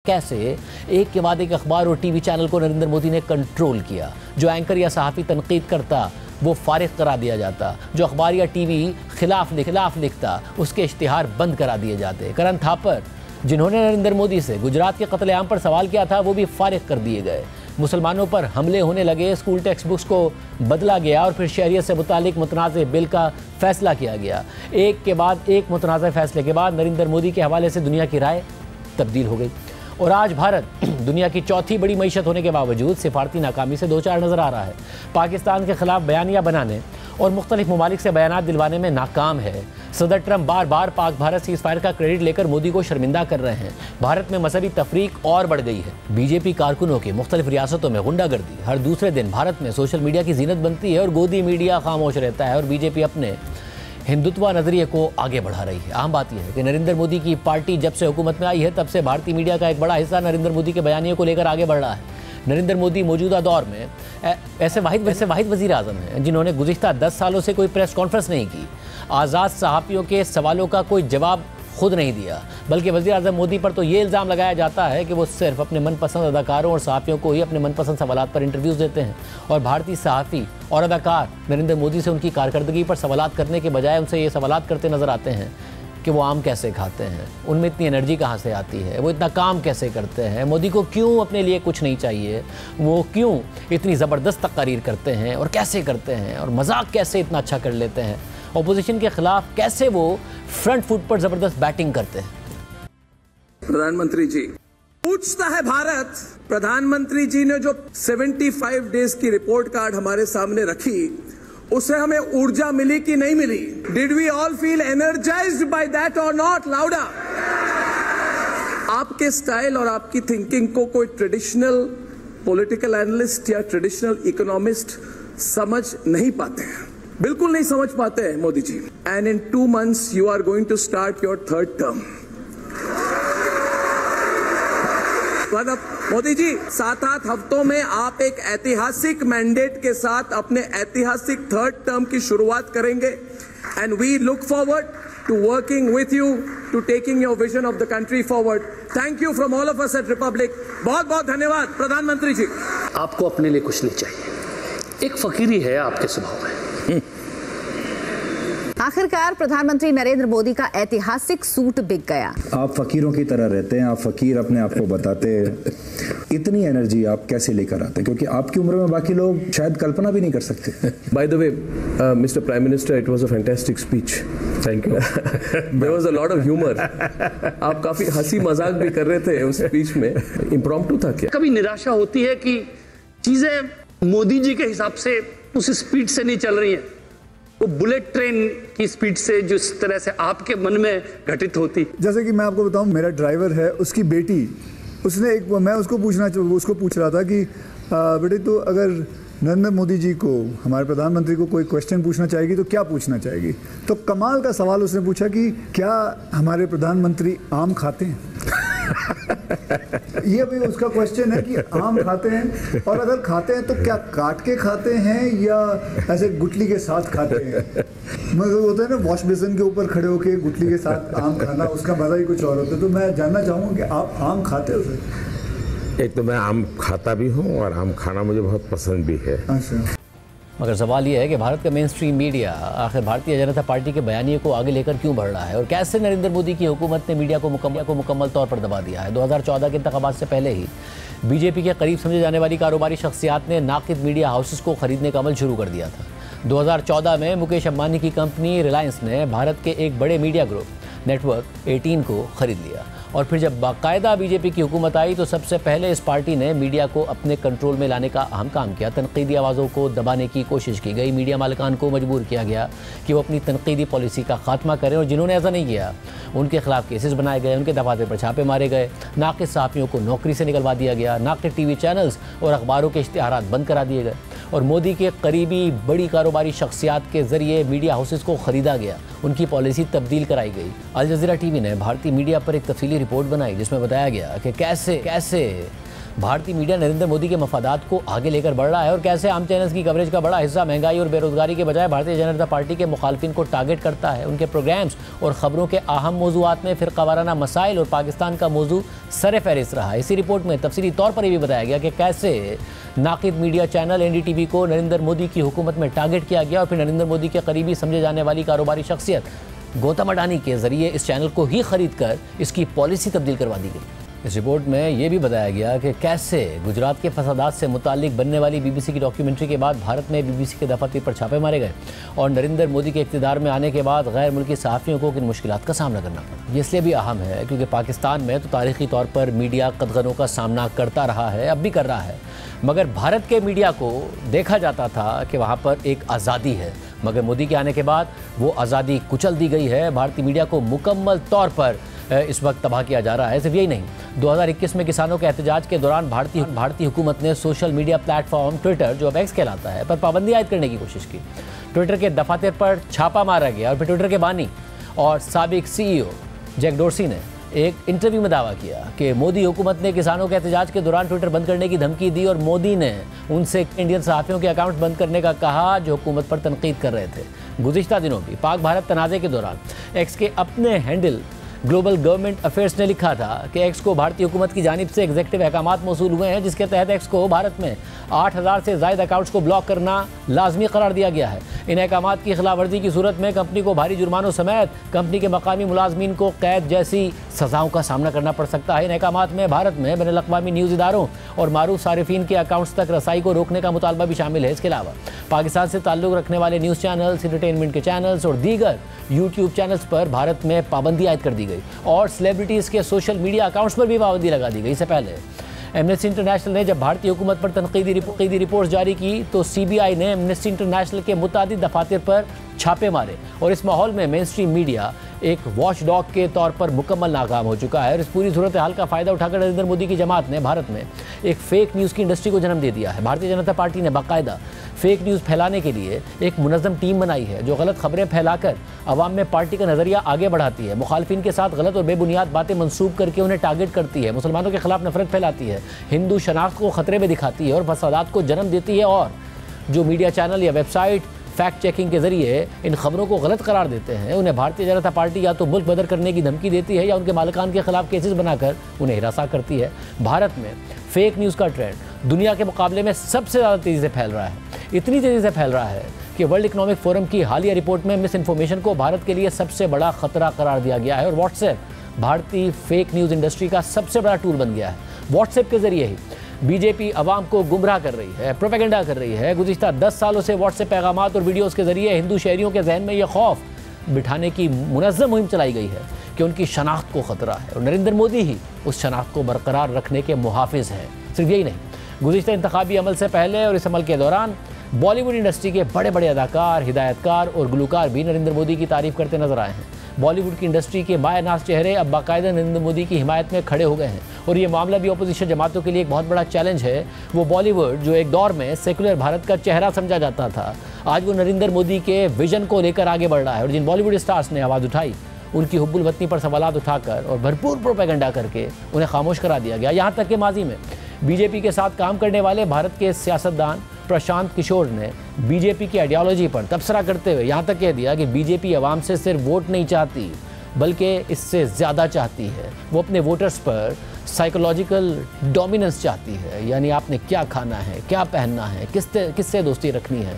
कैसे एक के बाद एक अखबार और टीवी चैनल को नरेंद्र मोदी ने कंट्रोल किया। जो एंकर या सहाफ़ी तनकीद करता वो फारिग करा दिया जाता, जो अखबार या टीवी खिलाफ लिखता उसके इश्तिहार बंद करा दिए जाते। करण थापर जिन्होंने नरेंद्र मोदी से गुजरात के कत्लेआम पर सवाल किया था वो भी फारिग कर दिए गए। मुसलमानों पर हमले होने लगे, स्कूल टेक्स्ट बुक्स को बदला गया और फिर शहरियत से मुतालिक मुतनाज़ बिल का फैसला किया गया। एक के बाद एक मुतनाज़ फैसले के बाद नरेंद्र मोदी के हवाले से दुनिया की राय तब्दील हो गई और आज भारत दुनिया की चौथी बड़ी मईशत होने के बावजूद सिफारती नाकामी से दो चार नज़र आ रहा है। पाकिस्तान के खिलाफ बयानियाँ बनाने और मुख्तलिफ ममालिक से बयानात दिलवाने में नाकाम है। सदर ट्रंप बार बार पाक भारत सीज़ फायर का क्रेडिट लेकर मोदी को शर्मिंदा कर रहे हैं। भारत में मजहबी तफरीक और बढ़ गई है। बीजेपी कारकुनों की मुख्तलिफ रियासतों में गुंडागर्दी हर दूसरे दिन भारत में सोशल मीडिया की जीनत बनती है और गोदी मीडिया खामोश रहता है और बीजेपी अपने हिंदुत्व नज़रिए को आगे बढ़ा रही है। आम बात यह है कि नरेंद्र मोदी की पार्टी जब से हुकूमत में आई है तब से भारतीय मीडिया का एक बड़ा हिस्सा नरेंद्र मोदी के बयानियों को लेकर आगे बढ़ रहा है। नरेंद्र मोदी मौजूदा दौर में ऐसे वाहिद वज़ीर आज़म हैं जिन्होंने गुज़िश्ता 10 सालों से कोई प्रेस कॉन्फ्रेंस नहीं की, आज़ाद सहाफ़ियों के सवालों का कोई जवाब खुद नहीं दिया, बल्कि वज़ीर आज़म मोदी पर तो ये इल्ज़ाम लगाया जाता है कि वो सिर्फ अपने मनपसंद अदाकारों और सहाफ़ियों को ही अपने मनपसंद सवालात पर इंटरव्यूज़ देते हैं और भारतीय सहाफ़ी और अदाकार नरेंद्र मोदी से उनकी कारकर्दगी पर सवालात करने के बजाय उनसे ये सवालात करते नज़र आते हैं कि वो आम कैसे खाते हैं, उनमें इतनी एनर्जी कहाँ से आती है, वो इतना काम कैसे करते हैं, मोदी को क्यों अपने लिए कुछ नहीं चाहिए, वो क्यों इतनी ज़बरदस्त तकारीर करते हैं और कैसे करते हैं और मजाक कैसे इतना अच्छा कर लेते हैं, अपोजिशन के खिलाफ कैसे वो फ्रंट फुट पर ज़बरदस्त बैटिंग करते हैं। प्रधानमंत्री जी पूछता है भारत, प्रधानमंत्री जी ने जो 75 डेज की रिपोर्ट कार्ड हमारे सामने रखी उससे हमें ऊर्जा मिली कि नहीं मिली? Did we all feel energised by that or not? लाउडा। आपके स्टाइल और आपकी थिंकिंग को कोई ट्रेडिशनल पॉलिटिकल एनालिस्ट या ट्रेडिशनल इकोनॉमिस्ट समझ नहीं पाते हैं, बिल्कुल नहीं समझ पाते हैं Modi ji. And in 2 months you are going to start your 3rd term। Modi ji 7-8 हफ्तों में आप एक ऐतिहासिक मैंडेट के साथ अपने ऐतिहासिक 3rd term की शुरुआत करेंगे and we look forward to working with you to taking your vision of the country forward. Thank you from all of us at Republic. बहुत बहुत धन्यवाद प्रधानमंत्री जी। आपको अपने लिए कुछ नहीं चाहिए, एक फकीरी है आपके स्वभाव में। आखिरकार प्रधानमंत्री नरेंद्र मोदी का ऐतिहासिक सूट बिक गया। आप फकीरों की तरह रहते हैं, आप फकीर अपने आप को बताते हैं। इतनी एनर्जी आप कैसे लेकर आते हैं? क्योंकि आपकी उम्र में बाकी लोग शायद कल्पना भी नहीं कर सकते। By the way mister prime minister, it was a fantastic speech. Thank you. There was a lot of humour. आप काफी हंसी मजाक भी कर रहे थे उस स्पीच में। इम्प्रॉम्प्टू था क्या? कभी निराशा होती है कि चीजें मोदी जी के हिसाब से उस स्पीड से नहीं चल रही हैं, वो बुलेट ट्रेन की स्पीड से जिस तरह से आपके मन में घटित होती। जैसे कि मैं आपको बताऊं, मेरा ड्राइवर है, उसकी बेटी, उसने मैं उसको पूछ रहा था कि बेटे तो अगर नरेंद्र मोदी जी को, हमारे प्रधानमंत्री को कोई क्वेश्चन पूछना चाहेगी तो क्या पूछना चाहेगी? तो कमाल का सवाल उसने पूछा कि क्या हमारे प्रधानमंत्री आम खाते हैं? ये भी उसका क्वेश्चन है कि आम खाते हैं, और अगर खाते हैं तो क्या काट के खाते हैं या ऐसे गुटली के साथ खाते हैं? मतलब होता है ना, वॉश बेसिन के ऊपर खड़े होके गुटली के साथ आम खाना, उसका मजा ही कुछ और होता है। तो मैं जानना चाहूँगा कि आप आम खाते हो सर? एक तो मैं आम खाता भी हूँ और आम खाना मुझे बहुत पसंद भी है। अच्छा। मगर सवाल यह है कि भारत का मेन स्ट्रीम मीडिया आखिर भारतीय जनता पार्टी के बयानिए को आगे लेकर क्यों बढ़ रहा है और कैसे नरेंद्र मोदी की हुकूमत ने मीडिया को मुकम्मल तौर पर दबा दिया है। 2014 के इंतखाबात से पहले ही बीजेपी के करीब समझे जाने वाली कारोबारी शख्सियात ने नाकिद मीडिया हाउसेस को खरीदने का अमल शुरू कर दिया था। 2014 में मुकेश अंबानी की कंपनी रिलायंस ने भारत के एक बड़े मीडिया ग्रुप नेटवर्क 18 को खरीद लिया और फिर जब बाकायदा बीजेपी की हुकूमत आई तो सबसे पहले इस पार्टी ने मीडिया को अपने कंट्रोल में लाने का अहम काम किया। तनकीदी आवाज़ों को दबाने की कोशिश की गई, मीडिया मालिकान को मजबूर किया गया कि वो अपनी तनकीदी पॉलिसी का खात्मा करें और जिन्होंने ऐसा नहीं किया उनके खिलाफ केसेस बनाए गए, उनके दफातर पर छापे मारे गए, नाकिद सहाफ़ियों को नौकरी से निकलवा दिया गया, नाकिद टीवी चैनल्स और अखबारों के इश्तिहारात बंद करा दिए गए और मोदी के करीबी बड़ी कारोबारी शख्सियात के ज़रिए मीडिया हाउसेस को ख़रीदा गया, उनकी पॉलिसी तब्दील कराई गई। अल जज़ीरा टीवी ने भारतीय मीडिया पर एक तफसीली रिपोर्ट बनाई जिसमें बताया गया कि कैसे भारतीय मीडिया नरेंद्र मोदी के मफादात को आगे लेकर बढ़ रहा है और कैसे आम चैनल्स की कवरेज का बड़ा हिस्सा महंगाई और बेरोजगारी के बजाय भारतीय जनता पार्टी के मुखालफिन को टारगेट करता है। उनके प्रोग्राम्स और खबरों के अहम मौजूआत में फिरकावाराना मसाइल और पाकिस्तान का मौजू सर फहरिस्त रहा है। इसी रिपोर्ट में तफसीली तौर पर यह भी बताया गया कि कैसे नाकिद मीडिया चैनल NDTV को नरेंद्र मोदी की हुकूमत में टारगेट किया गया और फिर नरेंद्र मोदी के करीबी समझे जाने वाली कारोबारी शख्सियत गौतम अडानी के जरिए इस चैनल को ही खरीद कर इसकी पॉलिसी तब्दील करवा दी गई। इस रिपोर्ट में यह भी बताया गया कि कैसे गुजरात के फसादात से मुतालिक बनने वाली BBC की डॉक्यूमेंट्री के बाद भारत में BBC के दफातर पर छापे मारे गए और नरेंद्र मोदी के इक़्तिदार में आने के बाद गैर मुल्की सहाफ़ियों को किन मुश्किलात का सामना करना पड़ा। ये इसलिए भी अहम है क्योंकि पाकिस्तान में तो तारीख़ी तौर पर मीडिया कदगनों का सामना करता रहा है, अब भी कर रहा है, मगर भारत के मीडिया को देखा जाता था कि वहाँ पर एक आज़ादी है, मगर मोदी के आने के बाद वो आज़ादी कुचल दी गई है। भारतीय मीडिया को मुकम्मल तौर पर इस वक्त तबाह किया जा रहा है। सिर्फ यही नहीं, 2021 में किसानों के एहतजाज के दौरान भारतीय हुकूमत ने सोशल मीडिया प्लेटफॉर्म ट्विटर, जो अब एक्स कहलाता है, पर पाबंदी आयद करने की कोशिश की। ट्विटर के दफातर पर छापा मारा गया और फिर ट्विटर के बानी और साबिक CEO जैक डोर्सी ने एक इंटरव्यू में दावा किया कि मोदी हुकूमत ने किसानों के एहतजाज के दौरान ट्विटर बंद करने की धमकी दी और मोदी ने उनसे इंडियन सहाफ़ियों के अकाउंट बंद करने का कहा जो हुकूमत पर तनकीद कर रहे थे। गुज़िश्ता दिनों भी पाक भारत तनाज़े के दौरान एक्स के अपने हैंडल ग्लोबल गवर्नमेंट अफेयर्स ने लिखा था कि एक्स को भारतीय हुकूमत की जानिब से एग्जीक्यूटिव अहकामात मौसूल हुए हैं जिसके तहत एक्स को भारत में 8000 से ज़ायद अकाउंट्स को ब्लॉक करना लाजमी करार दिया गया है। इन अहकामात की खिलाफवर्जी की सूरत में कंपनी को भारी जुर्मानों समेत कंपनी के मकामी मुलाजमीन को कैद जैसी सज़ाओं का सामना करना पड़ सकता है। इन अहकामात में भारत में बैनुल अक़वामी न्यूज़ इदारों और मारूफ सारिफीन के अकाउंट्स तक रसाई को रोकने का मुतालबा भी शामिल है। इसके अलावा पाकिस्तान से ताल्लुक़ रखने वाले न्यूज़ चैनल्स, इंटरटेनमेंट के चैनल्स और दीगर यूट्यूब चैनल्स पर भारत में पाबंदी आयद कर दी गई और सेलिब्रिटीज़ के सोशल मीडिया अकाउंट्स पर भी पाबंदी लगा दी गई। इससे पहले एमनेस्टी इंटरनेशनल ने जब भारतीय हुकूमत पर तनकीदी रिपोर्ट जारी की तो CBI ने एमनेस्टी इंटरनेशनल के मुतादिद दफातर पर छापे मारे और इस माहौल में मेन स्ट्रीम मीडिया एक वॉच डॉग के तौर पर मुकम्मल नाकाम हो चुका है और इस पूरी सूरत हाल का फ़ायदा उठाकर नरेंद्र मोदी की जमात ने भारत में एक फ़ेक न्यूज़ की इंडस्ट्री को जन्म दे दिया है। भारतीय जनता पार्टी ने बाकायदा फ़ेक न्यूज़ फैलाने के लिए एक मुनज़्ज़म टीम बनाई है जो गलत खबरें फैलाकर अवाम में पार्टी का नज़रिया आगे बढ़ाती है, मुखालफिन के साथ गलत और बेबुनियाद बातें मंसूब करके उन्हें टारगेट करती है, मुसलमानों के खिलाफ नफरत फैलाती है, हिंदू शनाख्त को ख़तरे में दिखाती है और फसादात को जन्म देती है। और जो मीडिया चैनल या वेबसाइट फैक्ट चेकिंग के जरिए इन खबरों को गलत करार देते हैं, उन्हें भारतीय जनता पार्टी या तो मुल्क बदर करने की धमकी देती है या उनके मालिकान के खिलाफ केसेस बनाकर उन्हें हिरासा करती है। भारत में फेक न्यूज़ का ट्रेंड दुनिया के मुकाबले में सबसे ज़्यादा तेज़ी से फैल रहा है। इतनी तेज़ी से फैल रहा है कि वर्ल्ड इकोनॉमिक फोरम की हालिया रिपोर्ट में मिस इन्फॉर्मेशन को भारत के लिए सबसे बड़ा खतरा करार दिया गया है और व्हाट्सएप भारतीय फेक न्यूज़ इंडस्ट्री का सबसे बड़ा टूल बन गया है। व्हाट्सएप के जरिए ही बीजेपी अवाम को गुमराह कर रही है, प्रोपेगेंडा कर रही है। गुज़िश्ता 10 सालों से व्हाट्सएप पैगामात और वीडियोज़ के जरिए हिंदू शहरियों के जहन में यह खौफ बिठाने की मुनज़्ज़म मुहिम चलाई गई है कि उनकी शनाख्त को ख़तरा है और नरेंद्र मोदी ही उस शनाख्त को बरकरार रखने के मुहाफ़िज़ हैं। सिर्फ यही नहीं, गुज़िश्ता इंतखाबी अमल से पहले और इस अमल के दौरान बॉलीवुड इंडस्ट्री के बड़े बड़े अदाकार, हिदायतकार और गुलकार भी नरेंद्र मोदी की तारीफ़ करते नजर आए हैं। बॉलीवुड की इंडस्ट्री के बायनाज़ चेहरे अब बाकायदा नरेंद्र मोदी की हिमायत में खड़े हो गए हैं और ये मामला भी अपोजिशन जमातों के लिए एक बहुत बड़ा चैलेंज है। वो बॉलीवुड जो एक दौर में सेकुलर भारत का चेहरा समझा जाता था, आज वो नरेंद्र मोदी के विजन को लेकर आगे बढ़ रहा है और जिन बॉलीवुड स्टार्स ने आवाज़ उठाई उनकी हुब्बुल वतनी पर सवालात उठाकर और भरपूर प्रोपेगेंडा करके उन्हें खामोश करा दिया गया। यहाँ तक कि माजी में बीजेपी के साथ काम करने वाले भारत के सियासतदान प्रशांत किशोर ने बीजेपी की आइडियोलॉजी पर तबसरा करते हुए यहाँ तक कह दिया कि बीजेपी अवाम से सिर्फ वोट नहीं चाहती बल्कि इससे ज़्यादा चाहती है। वो अपने वोटर्स पर साइकोलॉजिकल डोमिनेंस चाहती है, यानी आपने क्या खाना है, क्या पहनना है, किससे दोस्ती रखनी है।